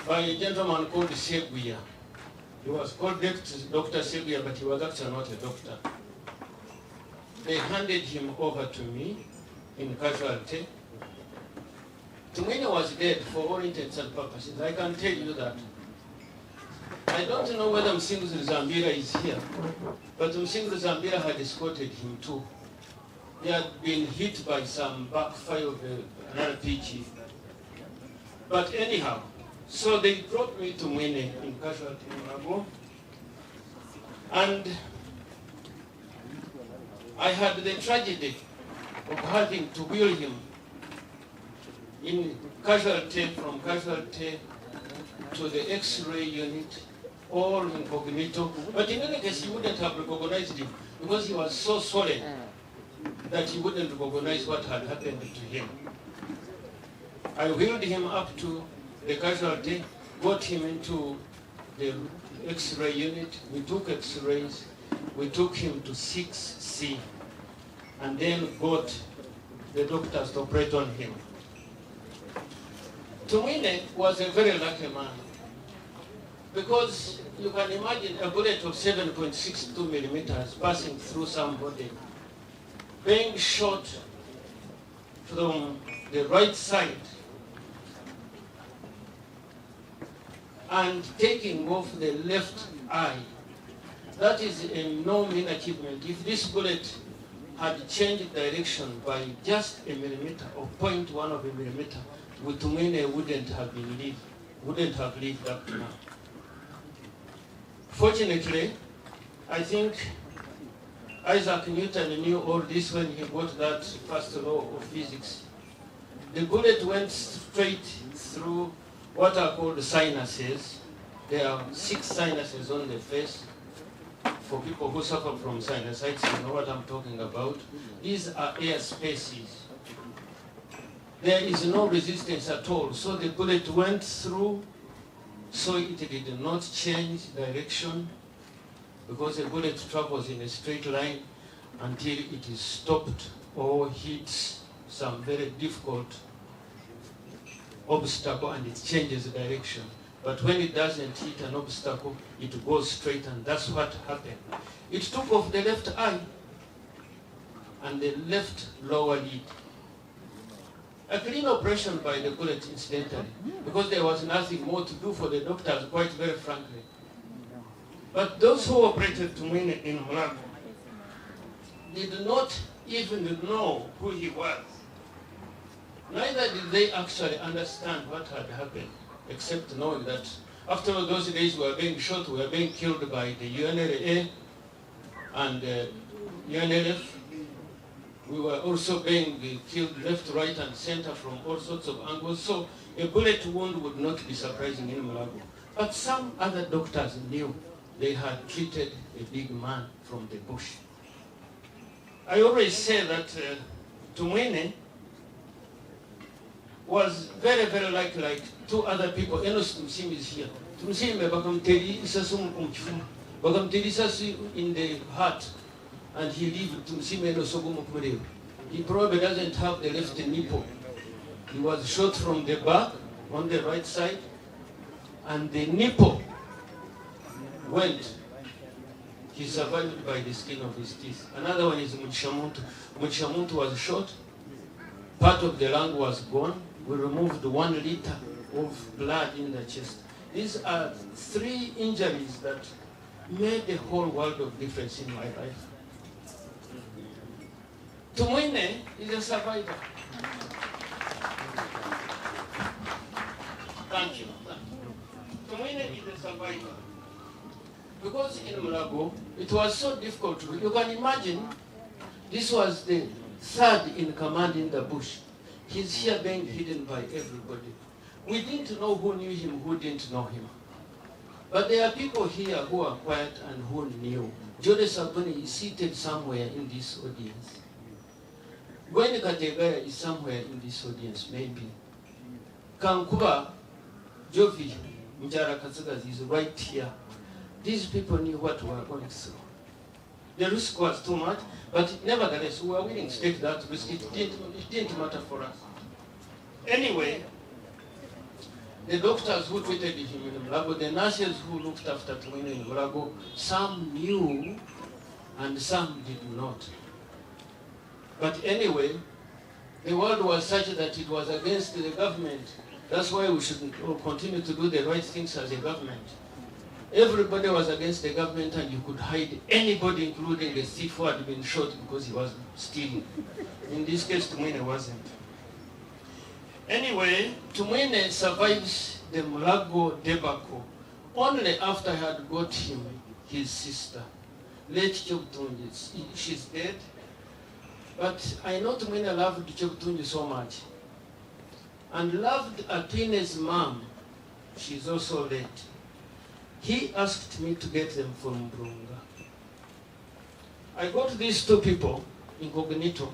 by a gentleman called Seguia. He was called Dr. Seguia, but he was actually not a doctor. They handed him over to me in casualty. Tumwine was dead for all intents and purposes. I can tell you that. I don't know whether Msingu Zambira is here, but Msingu Zambira had escorted him too. He had been hit by some backfire of an RPG. But anyhow, so they brought me to Mwine in casualty in Mulago, and I had the tragedy of having to wheel him in casualty, from casualty to the X-ray unit, all incognito. But in any case, he wouldn't have recognized him because he was so swollen that he wouldn't recognize what had happened to him. I wheeled him up to the casualty, got him into the X-ray unit. We took X-rays. We took him to 6C, and then got the doctors to operate on him. Tumwine was a very lucky man, because you can imagine a bullet of 7.62 millimeters passing through somebody, being shot from the right side and taking off the left eye. That is a no mean achievement. If this bullet had changed direction by just a millimeter or 0.1 of a millimeter, Tumwine wouldn't have lived up to now. Fortunately, I think Isaac Newton knew all this when he got that first law of physics. The bullet went straight through what are called sinuses. There are 6 sinuses on the face. For people who suffer from sinusitis, you know what I'm talking about. These are air spaces. There is no resistance at all. So the bullet went through, so it did not change direction, because a bullet travels in a straight line until it is stopped or hits some very difficult obstacle and it changes direction. But when it doesn't hit an obstacle, it goes straight, and that's what happened. It took off the left eye and the left lower lid. A clean operation by the bullet, incidentally, because there was nothing more to do for the doctors, quite very frankly. But those who operated Tumwine in Mulago did not even know who he was. Neither did they actually understand what had happened, except knowing that after all those days we were being shot, we were being killed by the UNLA and UNLF. We were also being killed left, right, and center from all sorts of angles. So a bullet wound would not be surprising in Mulago. But some other doctors knew they had treated a big man from the bush. I always say that Tumwine was very, very like 2 other people. Enos Tumsim is here. Tumsim bakamteri isasu kumchifu. Bakamteri isasu in the heart, and he lived Tumsim enosogumu kumerewa. He probably doesn't have the left nipple. He was shot from the back on the right side, and the nipple went. He survived by the skin of his teeth. Another one is Muchamuntu. Muchamuntu was shot. Part of the lung was gone. We removed 1 liter of blood in the chest. These are 3 injuries that made a whole world of difference in my life. Tumwine is a survivor. Thank you. Tumwine is a survivor. Because in Mulago, it was so difficult to, you can imagine, this was the 3rd in command in the bush. He's here being hidden by everybody. We didn't know who knew him, who didn't know him. But there are people here who are quiet and who knew. Jode Sabuni is seated somewhere in this audience. Gwen Kategaya is somewhere in this audience, maybe. Kankuba, Jovi, Mjara Katsugas is right here. These people knew what we were going through. The risk was too much, but nevertheless, we were willing to take that risk. It didn't matter for us. Anyway, The doctors who treated him in Mulago, the nurses who looked after Tumwine in Mulago, some knew and some did not. But anyway, the world was such that it was against the government. That's why we should continue to do the right things as a government. Everybody was against the government and you could hide anybody, including the thief who had been shot because he was stealing. In this case, Tumwine wasn't. Anyway, Tumwine survives the Mulago debacle only after I had got him his sister, late Chebutunji. She's dead. But I know Tumwine loved Chebutunji so much and loved Atwine's mom. She's also late. He asked me to get them from Brunga. I got these two people incognito